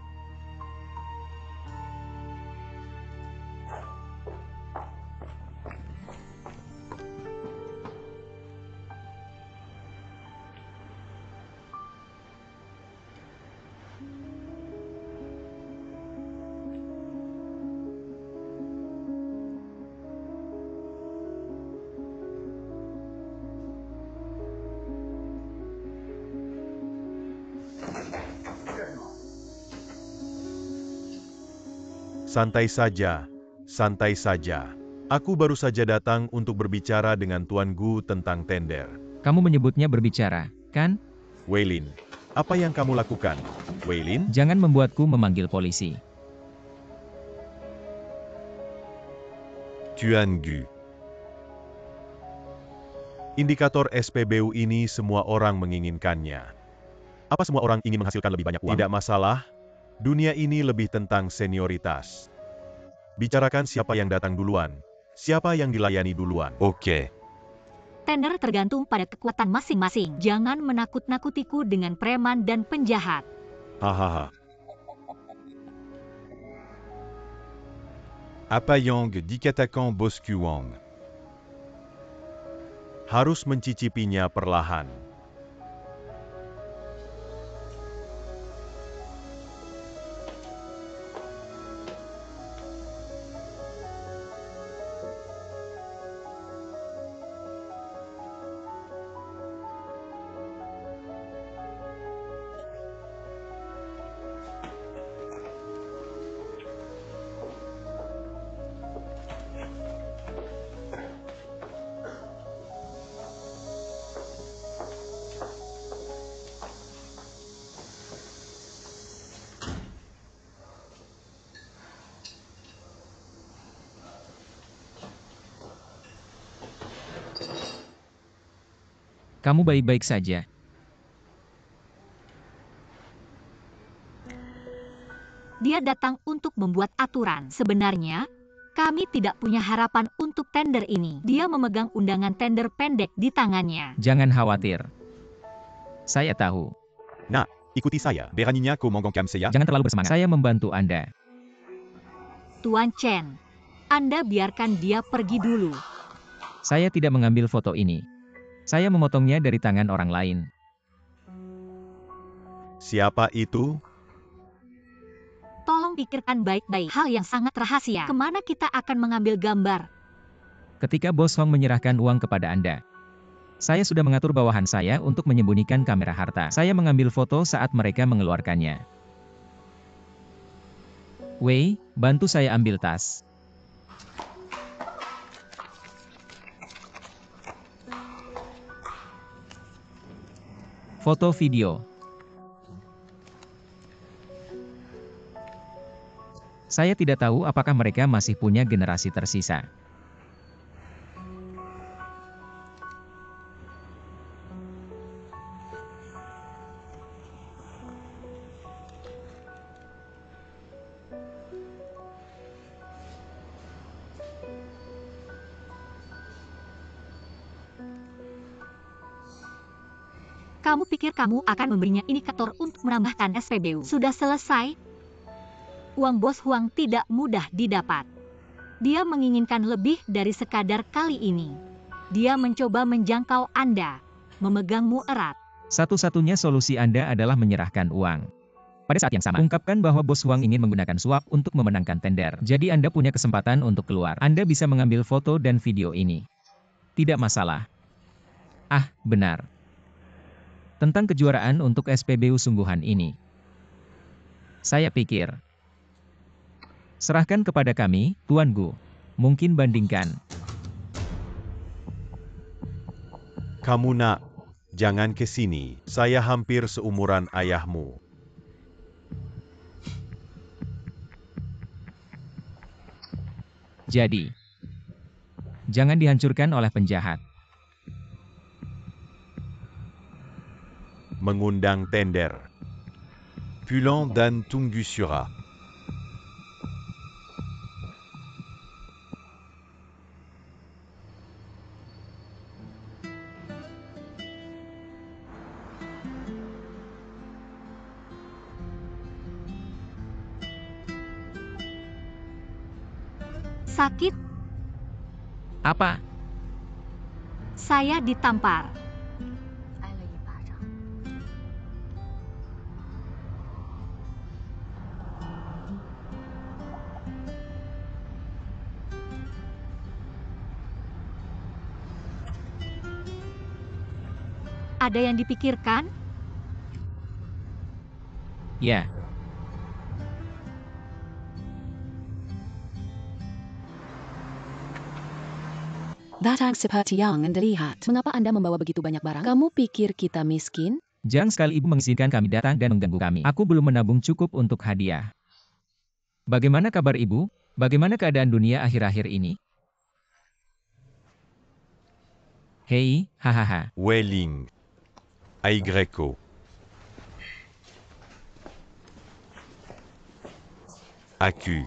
Santai saja, santai saja. Aku baru saja datang untuk berbicara dengan Tuan Gu tentang tender. Kamu menyebutnya berbicara, kan? Weilin, apa yang kamu lakukan? Weilin? Jangan membuatku memanggil polisi. Tuan Gu. Indikator SPBU ini semua orang menginginkannya. Apa semua orang ingin menghasilkan lebih banyak uang? Tidak masalah. Dunia ini lebih tentang senioritas. Bicarakan siapa yang datang duluan, siapa yang dilayani duluan. Ok. Tender tergantung pada kekuatan masing-masing. Jangan menakut-nakutiku dengan preman dan penjahat. Hahaha. Apayang Dikatakan Boskuang. Harus mencicipinya perlahan. Kamu baik-baik saja. Dia datang untuk membuat aturan. Sebenarnya, kami tidak punya harapan untuk tender ini. Dia memegang undangan tender pendek di tangannya. Jangan khawatir. Saya tahu. Nah, ikuti saya. Beraninya Komangong Kamseya. Jangan terlalu bersemangat. Saya membantu Anda. Tuan Chen, Anda biarkan dia pergi dulu. Saya tidak mengambil foto ini. Saya memotongnya dari tangan orang lain. Siapa itu? Tolong pikirkan baik-baik hal yang sangat rahasia. Kemana kita akan mengambil gambar? Ketika Bos Hong menyerahkan uang kepada Anda. Saya sudah mengatur bawahan saya untuk menyembunyikan kamera harta. Saya mengambil foto saat mereka mengeluarkannya. Wei, bantu saya ambil tas. Foto video. Saya tidak tahu apakah mereka masih punya generasi tersisa. Kamu pikir kamu akan memberinya indikator untuk menambahkan SPBU? Sudah selesai? Uang Bos Huang tidak mudah didapat. Dia menginginkan lebih dari sekadar kali ini. Dia mencoba menjangkau Anda, memegangmu erat. Satu-satunya solusi Anda adalah menyerahkan uang. Pada saat yang sama, ungkapkan bahwa Bos Huang ingin menggunakan suap untuk memenangkan tender. Jadi Anda punya kesempatan untuk keluar. Anda bisa mengambil foto dan video ini. Tidak masalah. Ah, benar. Tentang kejuaraan untuk SPBU sungguhan ini. Saya pikir. Serahkan kepada kami, Tuan Gu. Mungkin bandingkan. Kamu nak, jangan ke sini. Saya hampir seumuran ayahmu. Jadi, jangan dihancurkan oleh penjahat. Mengundang tender. Pulant Dan Tunggusura. Sakit? Apa? Saya ditampar. Ada yang dipikirkan? Ya. Datang seperti yang Anda lihat. Mengapa Anda membawa begitu banyak barang? Kamu pikir kita miskin? Jangan sekali Ibu mengizinkan kami datang dan mengganggu kami. Aku belum menabung cukup untuk hadiah. Bagaimana kabar Ibu? Bagaimana keadaan dunia akhir-akhir ini? Hei, hahaha. Weiling. Aigreco. Aku.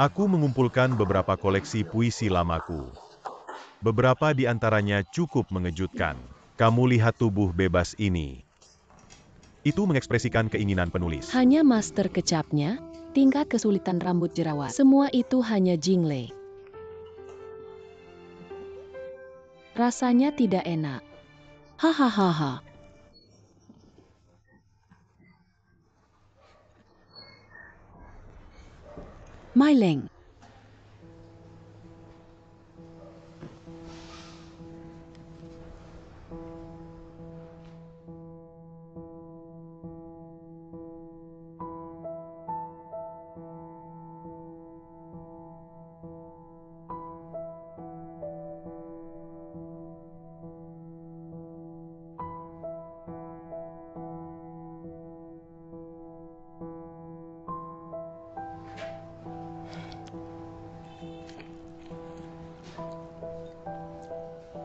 Aku mengumpulkan beberapa koleksi puisi lamaku. Beberapa di antaranya cukup mengejutkan. Kamu lihat tubuh bebas ini. Itu mengekspresikan keinginan penulis. Hanya master kecapnya, tingkat kesulitan rambut jerawat. Semua itu hanya jingle. Rasanya tidak enak. Hahaha. Myling.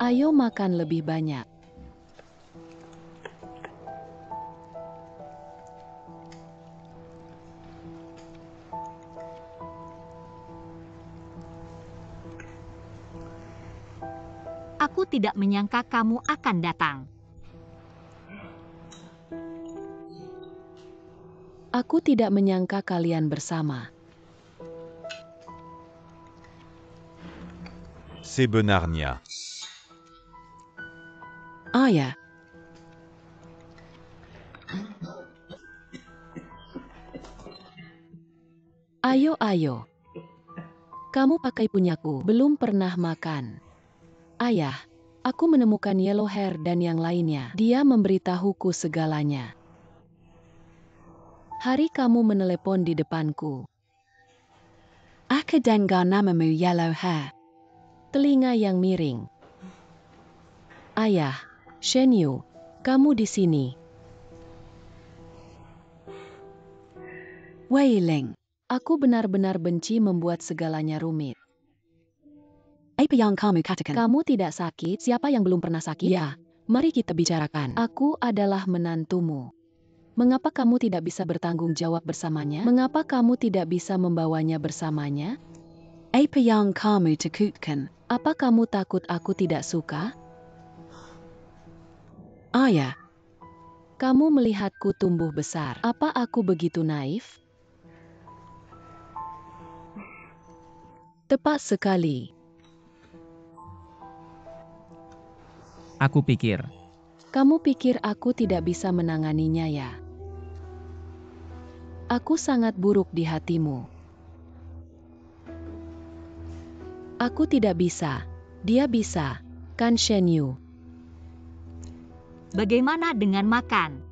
Ayo makan lebih banyak. Aku tidak menyangka kamu akan datang. Aku tidak menyangka kalian bersama. Sebenarnya. Ayah. Ayo. Kamu pakai punyaku, belum pernah makan. Ayah, aku menemukan yellow hair dan yang lainnya. Dia memberitahuku segalanya. Hari kamu menelepon di depanku. Aku dengar namamu yellow hair. Telinga yang miring. Ayah, Shen Yu, kamu di sini. Weiling, aku benar-benar benci membuat segalanya rumit. Apa yang kamu katakan? Kamu tidak sakit? Siapa yang belum pernah sakit? Ya, mari kita bicarakan. Aku adalah menantumu. Mengapa kamu tidak bisa bertanggung jawab bersamanya? Mengapa kamu tidak bisa membawanya bersamanya? Apa yang kamu takutkan? Apa kamu takut aku tidak suka? Ayah, Kamu melihatku tumbuh besar. Apa aku begitu naif? Tepat sekali. Aku pikir, Kamu pikir aku tidak bisa menanganinya ya? Aku sangat buruk di hatimu. Aku tidak bisa. Dia bisa. Kan Shen Yu? Bagaimana dengan makan?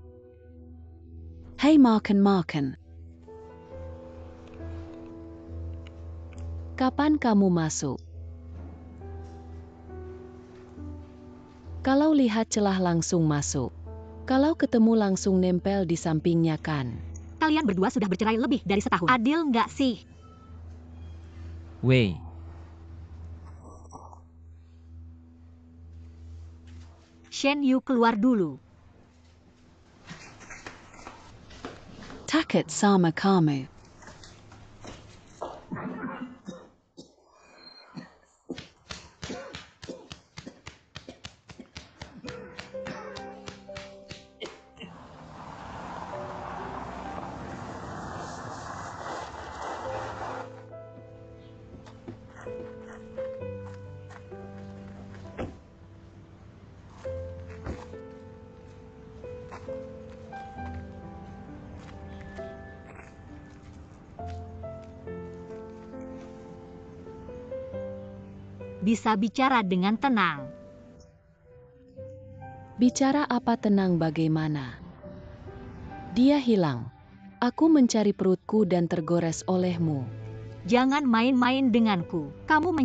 Hei makan. Kapan kamu masuk? Kalau lihat celah langsung masuk. Kalau ketemu langsung nempel di sampingnya kan? Kalian berdua sudah bercerai lebih dari setahun. Adil nggak sih? Wei, Shen Yu keluar dulu. Takut sama kamu. Bisa bicara dengan tenang. Bicara apa tenang bagaimana? Dia hilang. Aku mencari perutku dan tergores olehmu. Jangan main-main denganku. Kamu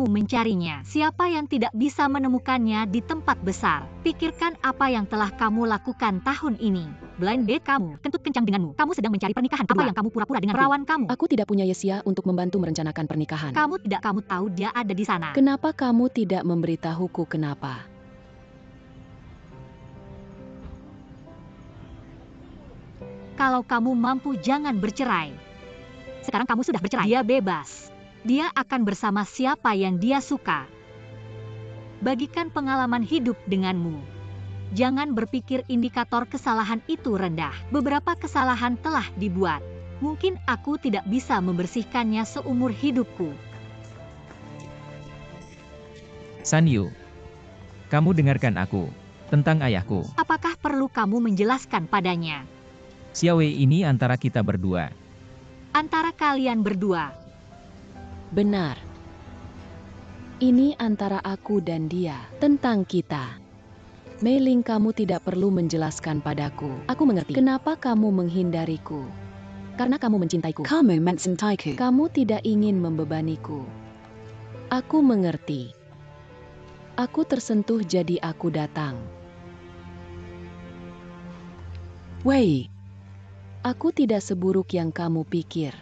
mencarinya. Siapa yang tidak bisa menemukannya di tempat besar? Pikirkan apa yang telah kamu lakukan tahun ini. Blind date kamu, kentut kencang denganmu. Kamu sedang mencari pernikahan kedua. Apa yang kamu pura-pura dengan perawan kamu? Aku tidak punya Yesia untuk membantu merencanakan pernikahan. Kamu tahu dia ada di sana. Kenapa kamu tidak memberitahuku kenapa? Kalau kamu mampu jangan bercerai. Sekarang kamu sudah bercerai. Dia bebas. Dia akan bersama siapa yang dia suka. Bagikan pengalaman hidup denganmu. Jangan berpikir indikator kesalahan itu rendah. Beberapa kesalahan telah dibuat. Mungkin aku tidak bisa membersihkannya seumur hidupku. San Yu, kamu dengarkan aku tentang ayahku. Apakah perlu kamu menjelaskan padanya? Xiaowei ini antara kita berdua. Antara kalian berdua. Benar. Ini antara aku dan dia. Tentang kita. Mei Ling, kamu tidak perlu menjelaskan padaku. Aku mengerti. Kenapa kamu menghindariku? Karena kamu mencintaiku. Kamu mencintaiku. Kamu tidak ingin membebaniku. Aku mengerti. Aku tersentuh jadi aku datang. Wei. Aku tidak seburuk yang kamu pikir.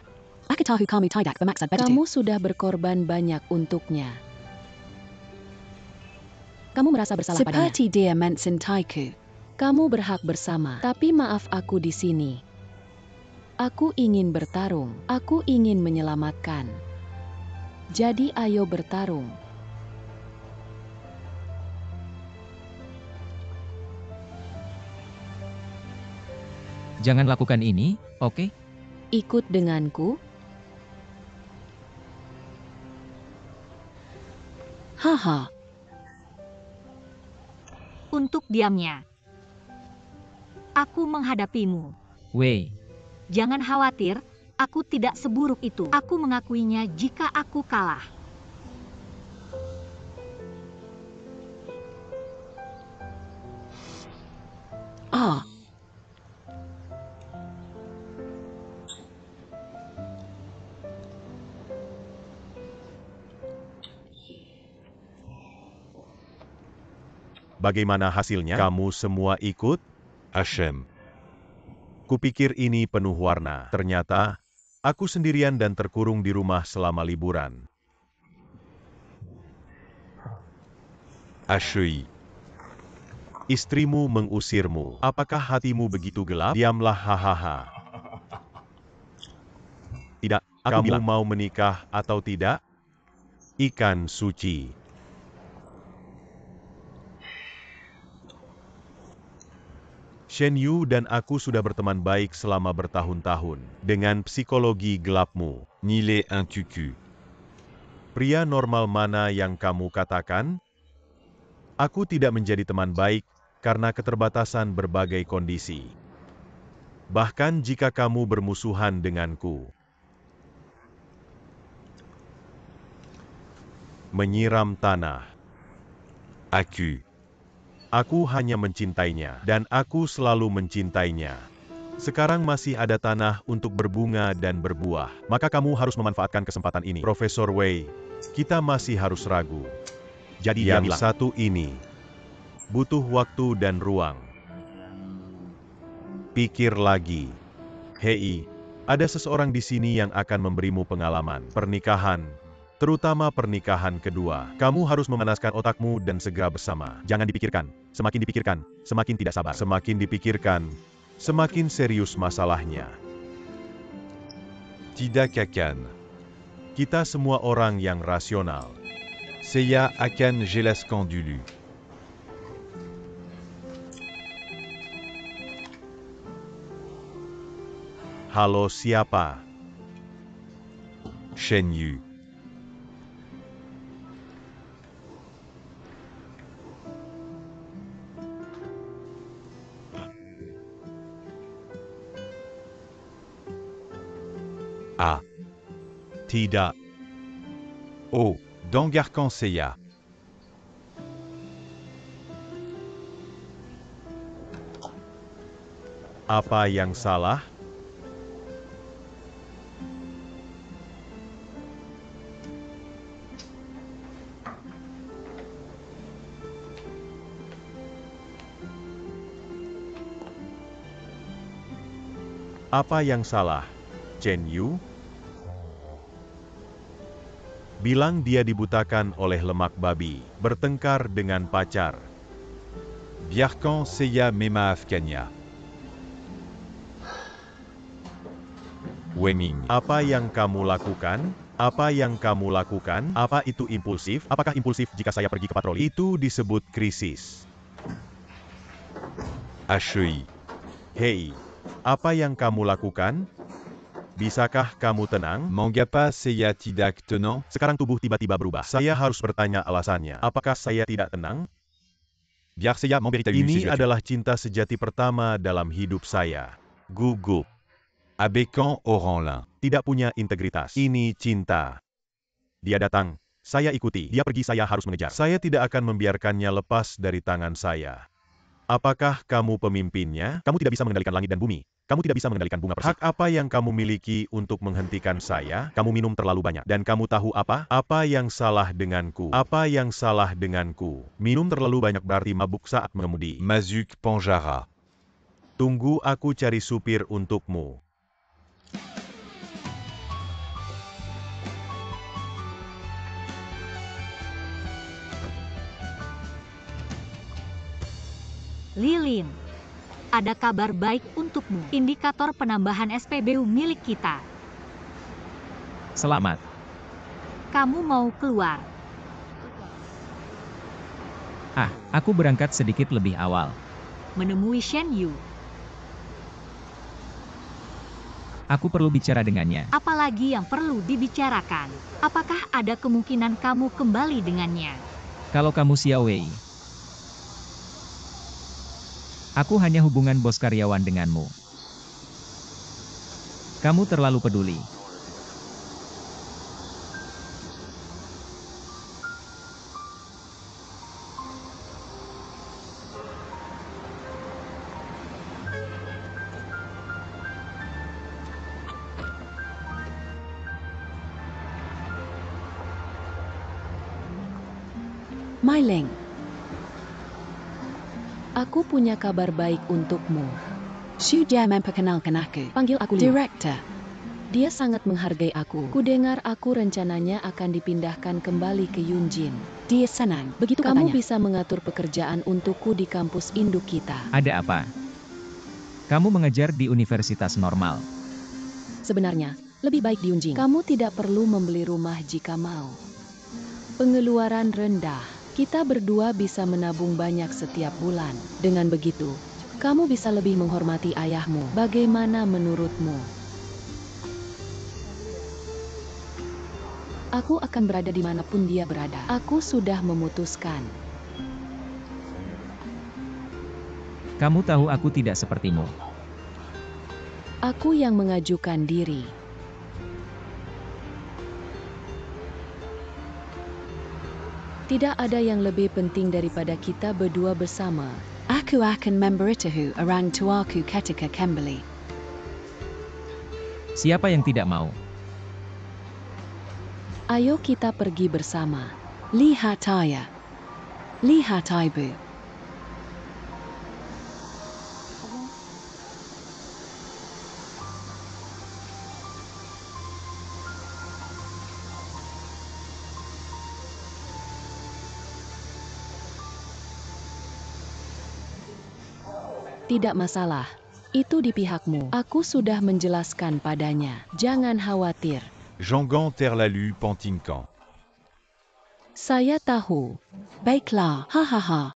Kamu sudah berkorban banyak untuknya. Kamu merasa bersalah padanya. Seperti dia mencintaiku. Kamu berhak bersama. Tapi maaf, aku di sini. Aku ingin bertarung. Aku ingin menyelamatkan. Jadi ayo bertarung. Jangan lakukan ini, oke? Ikut denganku. Haha. Untuk diamnya. Aku menghadapimu. Wei, Jangan khawatir, aku tidak seburuk itu. Aku mengakuinya jika aku kalah. Ah. Bagaimana hasilnya? Kamu semua ikut? Hachem. Kupikir ini penuh warna. Ternyata, aku sendirian dan terkurung di rumah selama liburan. HEI. Istrimu mengusirmu. Apakah hatimu begitu gelap? Diamlah, hahaha. Tidak, kamu mau menikah atau tidak? Ikan suci. Shen Yu dan aku sudah berteman baik selama bertahun-tahun. Dengan psikologi gelapmu, Nile un tucu. pria normal mana yang kamu katakan? Aku tidak menjadi teman baik karena keterbatasan berbagai kondisi. Bahkan jika kamu bermusuhan denganku. Menyiram tanah. Aku. Aku hanya mencintainya, dan aku selalu mencintainya. Sekarang masih ada tanah untuk berbunga dan berbuah. Maka kamu harus memanfaatkan kesempatan ini. Profesor Wei, kita masih harus ragu. Jadi yang satu ini butuh waktu dan ruang. Pikir lagi. Hei, ada seseorang di sini yang akan memberimu pengalaman. Pernikahan. Terutama pernikahan kedua. Kamu harus memanaskan otakmu dan segera bersama. Jangan dipikirkan. Semakin dipikirkan, semakin tidak sabar. Semakin dipikirkan, semakin serius masalahnya. Tidak akan. Kita semua orang yang rasional. Saya akan jelaskan dulu. Halo, siapa? Shen Yu. Ah. Tidak. Oh, dengarkan saya. Apa yang salah? Apa yang salah, Chen Yu? Bilang dia dibutakan oleh lemak babi, bertengkar dengan pacar. Biarkan saya memaafkannya. Weming. Apa yang kamu lakukan? Apa yang kamu lakukan? Apa itu impulsif? Apakah impulsif jika saya pergi ke patroli? Itu disebut krisis. HEI. Hei, apa yang kamu lakukan? Bisakah kamu tenang? Mengapa saya tidak tenang? Sekarang tubuh tiba-tiba berubah. Saya harus bertanya alasannya. Apakah saya tidak tenang? Biar saya memberitahu Ini sesuatu. adalah cinta sejati pertama dalam hidup saya. Gugup. Abekan orang lain. Tidak punya integritas. Ini cinta. Dia datang. Saya ikuti. Dia pergi, saya harus mengejar. Saya tidak akan membiarkannya lepas dari tangan saya. Apakah kamu pemimpinnya? Kamu tidak bisa mengendalikan langit dan bumi. Kamu tidak bisa mengendalikan bunga persik. Hak apa yang kamu miliki untuk menghentikan saya? Kamu minum terlalu banyak. Dan kamu tahu apa? Apa yang salah denganku? Apa yang salah denganku? Minum terlalu banyak berarti mabuk saat mengemudi. Mazuk Panjara. Tunggu, aku cari supir untukmu. Lilin, ada kabar baik untukmu. Indikator penambahan SPBU milik kita. Selamat. Kamu mau keluar? Aku berangkat sedikit lebih awal. Menemui Shen Yu. Aku perlu bicara dengannya. Apalagi yang perlu dibicarakan? Apakah ada kemungkinan kamu kembali dengannya? Kalau kamu Xiao Wei. Aku hanya hubungan bos karyawan denganmu. Kamu terlalu peduli. Mai Leng, aku punya kabar baik untukmu. Xu Jia memperkenalkan aku. Panggil aku Liu. Director. Dia sangat menghargai aku. Kudengar aku rencananya akan dipindahkan kembali ke Yunjin. Dia senang. Begitu kamu bisa mengatur pekerjaan untukku di kampus induk kita. Ada apa? Kamu mengajar di universitas normal. Sebenarnya, lebih baik di Yunjin. Kamu tidak perlu membeli rumah jika mau. Pengeluaran rendah. Kita berdua bisa menabung banyak setiap bulan. Dengan begitu, Kamu bisa lebih menghormati ayahmu. Bagaimana menurutmu? Aku akan berada dimanapun dia berada. Aku sudah memutuskan. Kamu tahu aku tidak sepertimu. Aku yang mengajukan diri. Tidak ada yang lebih penting daripada kita berdua bersama. Aku akan memberitahu orang tuaku ketika kembali. Siapa yang tidak mau? Ayo kita pergi bersama. Lihat ayah. Lihat ibu. Tidak masalah. Itu di pihakmu. Aku sudah menjelaskan padanya. Jangan khawatir. Jeangan Terlalu Pantincan. Saya tahu. Baiklah, hahaha.